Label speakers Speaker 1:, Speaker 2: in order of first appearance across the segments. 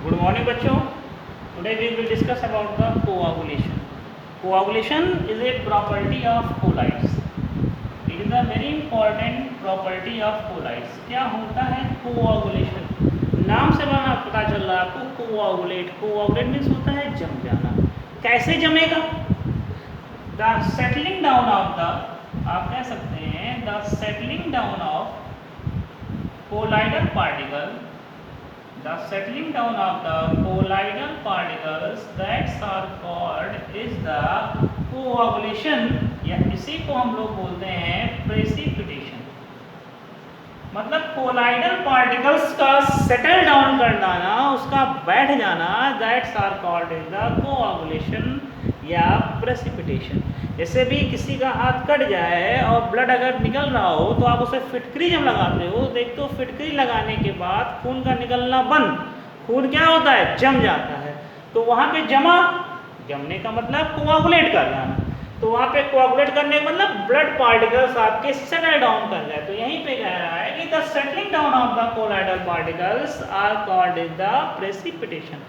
Speaker 1: Good morning बच्चों. Today we will discuss about the coagulation. Coagulation is a property of colloids. It is a very important property of colloids. क्या होता है coagulation? नाम से बना पता चल रहा है आपको coagulate. Coagulate means होता है जम जाना. कैसे जमेगा? The settling down of the, आप कह सकते हैं the settling down of colloidal particle. The settling down of the colloidal particles that are called is the coagulation, या इसी को हम लोग बोलते हैं precipitation. मतलब कोलाइडल पार्टिकल्स का सेटल डाउन कर जाना, उसका बैठ जाना, that's are called is the coagulation या प्रेसिपिटेशन. जैसे भी किसी का हाथ कट जाए और ब्लड अगर निकल रहा हो तो आप उसे फिटकरी जब लगाते हो, देखते हो फिटकरी लगाने के बाद खून का निकलना बंद, खून क्या होता है, जम जाता है. तो वहाँ पे जमने का मतलब कोआगुलेट कर जाना. तो वहाँ पे कोआगुलेट करने का मतलब ब्लड पार्टिकल्स आपके सेटल डाउन कर जाए. तो यहीं पे कह रहा है कि the settling down of the colloidal particles are called is the precipitation.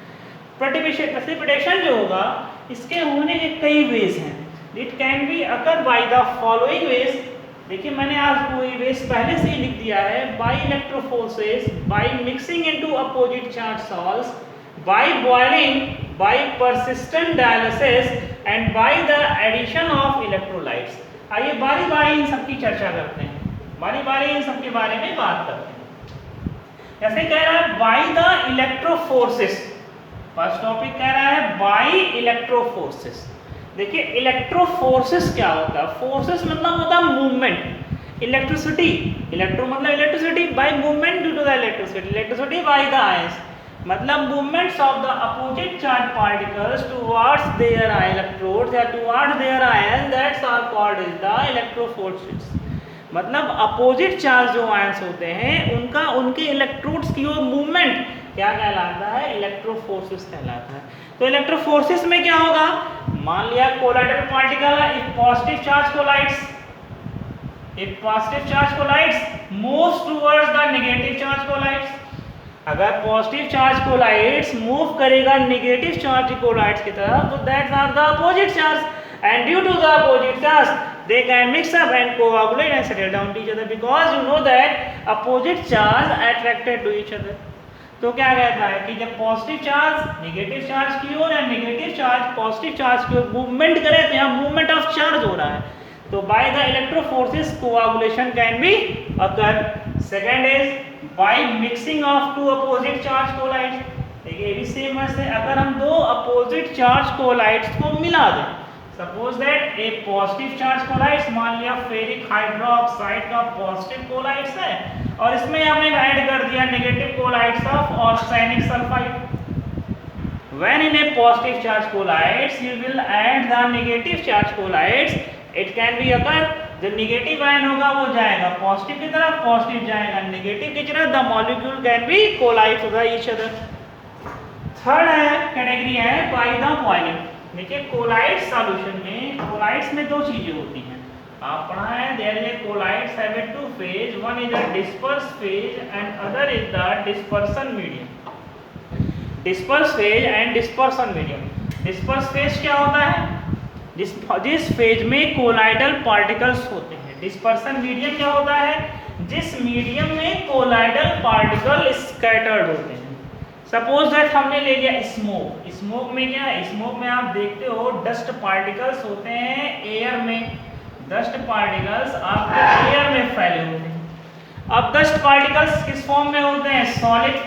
Speaker 1: Precipitation जो होगा इसके होने के कई वेज हैं. It can be occur by the following ways. देखिए मैंने आपको ये वेज पहले से ही लिख दिया है. By electrophoresis, by mixing into opposite charge salts, by boiling, by persistent dialysis and by the addition of electrolytes. आइए बारी बारी इन सब की चर्चा करते हैं, बारी बारी इन सब के बारे में बात करते हैं. जैसे कह रहा है बाय द इलेक्ट्रोफोर्सेस. फर्स्ट टॉपिक कह रहा है बाय इलेक्ट्रोफोर्सेस. देखिए इलेक्ट्रोफोर्सेस क्या होता है. फोर्सेस मतलब होता है मूवमेंट. इलेक्ट्रिसिटी, इलेक्ट्रो मतलब electricity, by movement due to the electricity. Electricity by the ions मतलब movements of the opposite charge particles towards their electrodes या towards their ion, that's are called is the electrophoresis. मतलब opposite charge जो ions होते हैं उनका उनके electrodes की ओर movement क्या कहलाता है, इलेक्ट्रोफोर्सेस कहलाता है. तो इलेक्ट्रोफोर्सेस में क्या होगा, मान लिया कोलाइडल पार्टिकल है, if positive charge colloids, if positive charge colloids moves towards the negative charge colloids. अगर पॉजिटिव चार्ज कोलाइड्स मूव करेगा नेगेटिव चार्ज कोलाइड्स की तरफ, तो that's are the opposite charge and due to the opposite charge they can mix up and coagulate and settle down to each other because you know that opposite charge attracted to each other. तो क्या कहता है कि जब positive charge negative charge की ओर या negative charge positive charge की ओर movement करे तो यहाँ मूवमेंट ऑफ चार्ज हो रहा है. तो by the electrophoresis coagulation can be occur. Second is by mixing of two opposite charge colloids. देखिए भी सेम है. अगर हम दो अपोजिट चार्ज कोलाइड्स को मिला दें, suppose that a positive charge colloids, मान लिया फेरिक हाइड्रोक्साइड का पॉजिटिव कोलाइड्स है और इसमें हमने ऐड कर दिया negative colloids of arsenic sulphide. When in a positive charge colloids you will add the negative charge colloids, it can be occur जो नेगेटिव आयन होगा वो जाएगा पॉजिटिव की तरफ, पॉजिटिव जाएगा नेगेटिव की तरफ. The molecule can be collide with each other. Third है कैटेगरी है बाय द बॉइलिंग. देखिए कोलाइड सॉल्यूशन में, कोलाइड्स में दो चीजें होती हैं, आप पढ़ा है. There is a colloids have a two phase, one is a disperse phase and other is the dispersion medium. Disperse phase and dispersion medium. Disperse phase क्या होता है, जिस फेज में कोलाइडल पार्टिकल्स होते हैं. डिस्पर्सन मीडियम क्या होता है, जिस मीडियम में कोलाइडल पार्टिकल स्कैटर्ड होते हैं. सपोज दैट हमने ले लिया स्मोक. स्मोक में क्या है, स्मोक में आप देखते हो डस्ट पार्टिकल्स होते हैं एयर में. डस्ट पार्टिकल्स आपके एयर में फैले होते हैं. अब डस्ट पार्टिकल्स किस फॉर्म में होते हैं, सॉलिड.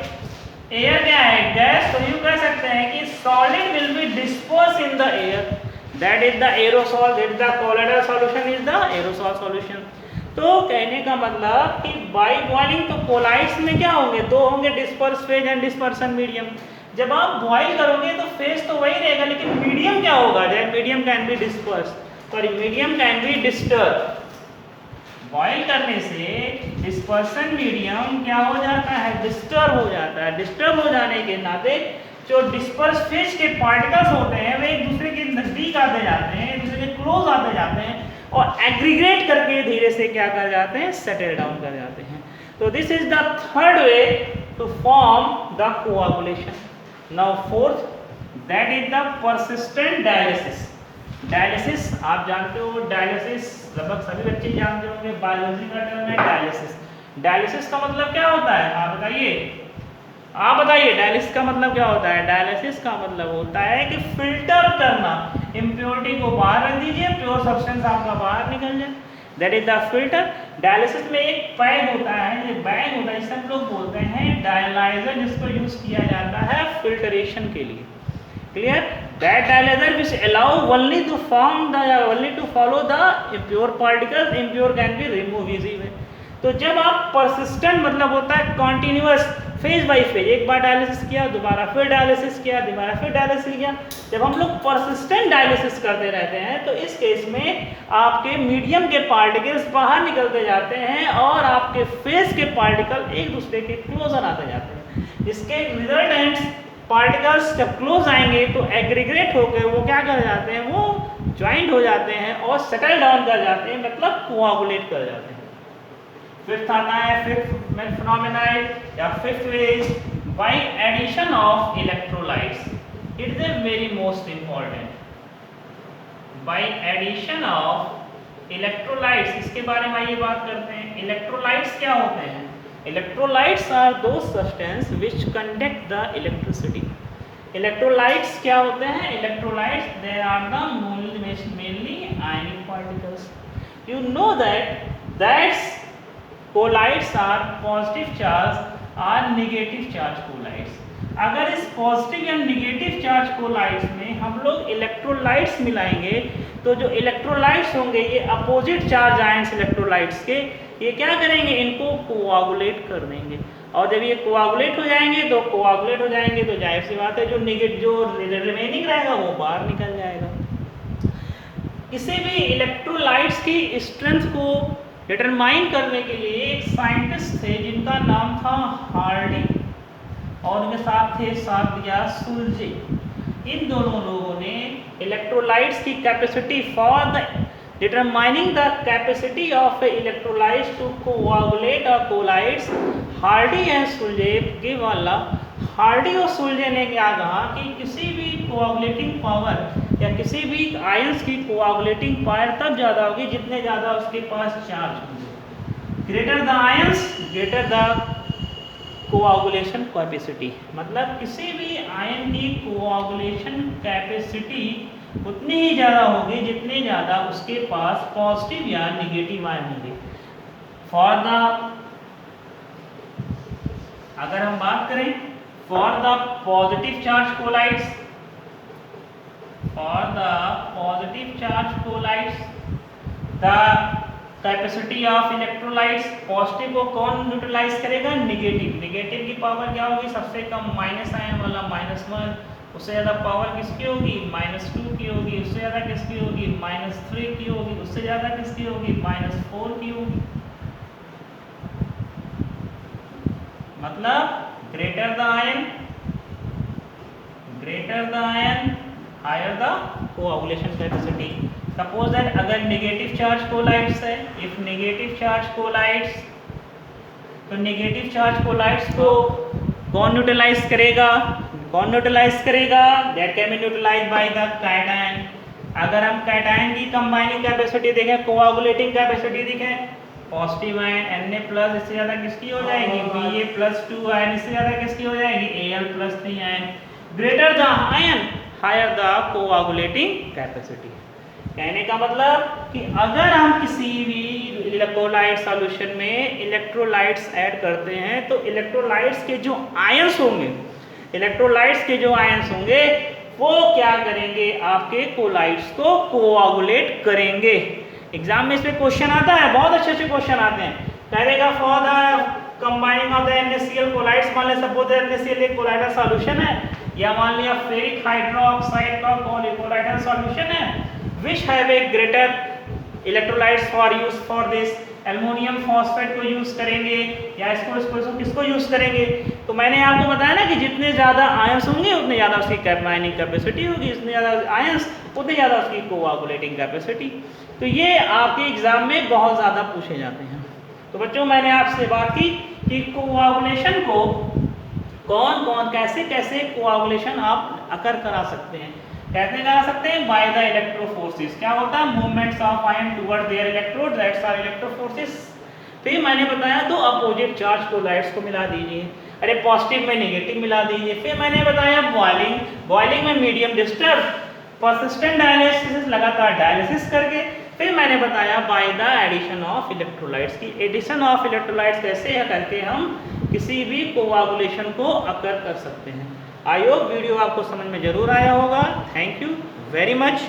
Speaker 1: एयर क्या है, गैस. तो यूं कह सकते हैं कि solid will be disperse in the air, that is the aerosol. That is the colloidal solution is the aerosol solution. तो कहने का मतलब कि बाय बॉइलिंग तो कोलाइड्स में क्या होंगे, दो होंगे, disperse phase and dispersion medium. जब आप बॉइल करोगे तो फेज तो वही रहेगा, लेकिन मीडियम क्या होगा, that medium can be disperse, sorry medium can be disturb. Boil करने से डिस्पर्सन मीडियम क्या हो जाता है, डिस्टर्ब हो जाता है. डिस्टर्ब हो जाने के नाते जो डिस्पर्स फेज के पार्टिकल्स होते हैं वे एक दूसरे के नजदीक आते जाते हैं, एक दूसरे के क्लोज आते जाते हैं और एग्रीगेट करके धीरे से क्या कर जाते हैं, सेटल डाउन कर जाते हैं. तो this is the third way to form the coagulation. Now fourth, that is the persistent dialysis. Dialysis आप जानते हो, डायलिसिस लगभग सभी बच्चे जानते होंगे, बायोलॉजी का टर्म है डायलिसिस। डायलिसिस का मतलब क्या होता है आप बताइए, आप बताइए डायलिसिस का मतलब क्या होता है? डायलिसिस का मतलब होता है कि फिल्टर करना, इम्प्योरिटी को बाहर रख दीजिए, प्योर सब्सटेंस आपका बाहर निकल जाए, that is the filter. Dialysis में एक बैग होता है, ये बैग होता है जिसे हम लोग बोलते हैं डायलाइजर, जिसको यूज किया जाता है फिल्टरेशन के लिए। Clear? That dialyzer which allow only to form the only to follow the impure particles, impure can be remove easily. तो जब आप परसिस्टेंट मतलब होता है कॉन्टिन्यूअस, फेज बाय फेज, एक बार डायलिसिस किया, दोबारा फिर डायलिसिस किया, दोबारा फिर डायलिसिस किया, जब हम लोग परसिस्टेंट डायलिसिस करते रहते हैं तो इस केस में आपके मीडियम के पार्टिकल्स बाहर निकलते जाते हैं और आपके फेज के पार्टिकल एक दूसरे के क्लोजर आते जाते हैं, जिसके रिजल्टेंट्स पार्टिकल्स जब क्लोज आएंगे तो एग्रीगेट होकर वो क्या कर जाते हैं, वो ज्वाइंट हो जाते हैं और सेटल डाउन कर जाते हैं, मतलब कोआगुलेट कर जाते हैं। फिफ्थ आता है, फिफ्थ में फिनोमेना या fifth way is by addition of electrolytes. It is a very most important, by addition of electrolytes. इसके बारे में आइए बात करते हैं। इलेक्ट्रोलाइट्स क्या होते हैं? Electrolytes are the substance which conduct the electricity. Electrolytes क्या होते हैं? Electrolytes they are the mainly ionic particles. You know that colloids are positive charge और नेगेटिव चार्ज कोलाइट्स। अगर इस पॉजिटिव या नेगेटिव चार्ज कोलाइट्स में हम लोग इलेक्ट्रोलाइट्स मिलाएंगे तो जो इलेक्ट्रोलाइट्स होंगे ये अपोजिट चार्ज आयंस इलेक्ट्रोलाइट्स के, ये क्या करेंगे, इनको कोआगुलेट कर देंगे। और जब ये कोआगुलेट हो जाएंगे तो जाहिर सी बात है जो रिमेनिंग रहेगा वो बाहर निकल जाएगा। किसी भी इलेक्ट्रोलाइट्स की स्ट्रेंथ को डिटरमाइन करने के लिए एक साइंटिस्ट थे जिनका नाम था हार्डी, और उनके साथ थे सादिया सुल्जे। इन दोनों लोगों ने इलेक्ट्रोलाइट्स की capacity for the determining the capacity of electrolytes to coagulate और कोलाइट्स, हार्डी एंड सुल्जे के वाला। हार्डी और सुल्जे ने क्या कहा कि किसी भी कोआगुलेटिंग पावर या किसी भी आयंस की कोआगुलेटिंग पावर तब ज़्यादा होगी जितने ज़्यादा उसके पास चार्ज होंगे। Greater the ions greater the coagulation capacity, मतलब किसी भी आयन की कोआगुलेशन कैपेसिटी उतनी ही ज़्यादा होगी जितने ज़्यादा उसके पास पॉजिटिव या नेगेटिव आयन होंगे। फॉर द, अगर हम बात करें for the positive charge colloids, for the positive charge collides the capacity of electrolytes, positive को कौन न्यूट्रलाइज करेगा? नेगेटिव। नेगेटिव की पावर क्या होगी? सबसे कम माइनस आयन वाला -1, उससे ज़्यादा पावर किसकी होगी? -2 की होगी, उससे ज़्यादा किसकी होगी? -3 की होगी, उससे ज़्यादा किसकी होगी? -4 की होगी। मतलब greater the ion higher the coagulation capacity. Suppose that अगर नेगेटिव चार्ज कोलाइट्स है, इफ नेगेटिव चार्ज कोलाइट्स, तो नेगेटिव चार्ज कोलाइट्स को कौन न्यूट्रलाइज करेगा? That can be neutralised by the cation. अगर हम कैटायन की कंबाइनिंग कैपेसिटी देखें, कोआगुलेटिंग कैपेसिटी देखें, पॉजिटिव आयन Na+, इससे ज़्यादा किसकी हो जाएगी? Ba+2 आयन, इससे ज़्यादा किसकी हो जाएगी? Al+3 ion. Greater the ion higher the coagulating capacity. कहने का मतलब कि अगर हम किसी भी इलेक्ट्रोलाइट सॉल्यूशन में इलेक्ट्रोलाइट्स ऐड करते हैं तो इलेक्ट्रोलाइट्स के जो आयंस होंगे वो क्या करेंगे? आपके कोलाइट्स को कोआगुलेट करेंगे। एग्जाम में इस पे क्वेश्चन आता है, बहुत अच्छे क्वेश्चन आते हैं। कहेगा for the combining of the NaCl कोलाइट्स, मान लें सपोज NaCl एक कोलाइडल सॉल्यूशन है, या मान लिया फेरिक हाइड्रोक्साइड का कोलाइडल सॉल्यूशन है, which have a greater electrolytes for use for this. Aluminium phosphate को यूज करेंगे या इसको किसको यूज करेंगे? तो मैंने आपको बताया ना कि जितने ज़्यादा आयंस होंगे उतने ज़्यादा उसकी कंबाइनिंग कैपेसिटी होगी, जितने ज़्यादा आयंस उतने ज़्यादा उसकी कोआगुलेटिंग कैपेसिटी। तो ये आपके एग्जाम में बहुत ज़्यादा पूछे जाते हैं। तो बच्चों मैंने आपसे बात की कि कोआगुलेशन को कौन कौन कैसे कैसे कोआगुलेशन आप अकर करा सकते हैं, कैसे करा सकते हैं, बाय द इलेक्ट्रोफोर्सेस। क्या होता है, movements of ion toward their electrode, that's are electrophoresis. फिर मैंने बताया तो अपोजिट चार्ज कोलाइड्स को मिला दीजिए, अरे पॉजिटिव में नेगेटिव मिला दीजिए। फिर मैंने बताया बॉइलिंग, बॉइलिंग में मीडियम डिस्टर्ब, परसिस्टेंट डायलिसिस लगातार डायलिसिस करके। फिर मैंने बताया by the addition of electrolytes की, एडिशन ऑफ इलेक्ट्रोलाइट्स कैसे है करके हम किसी भी कोआगुलेशन को अकर कर सकते हैं। आई होप वीडियो आपको समझ में जरूर आया होगा। Thank you very much.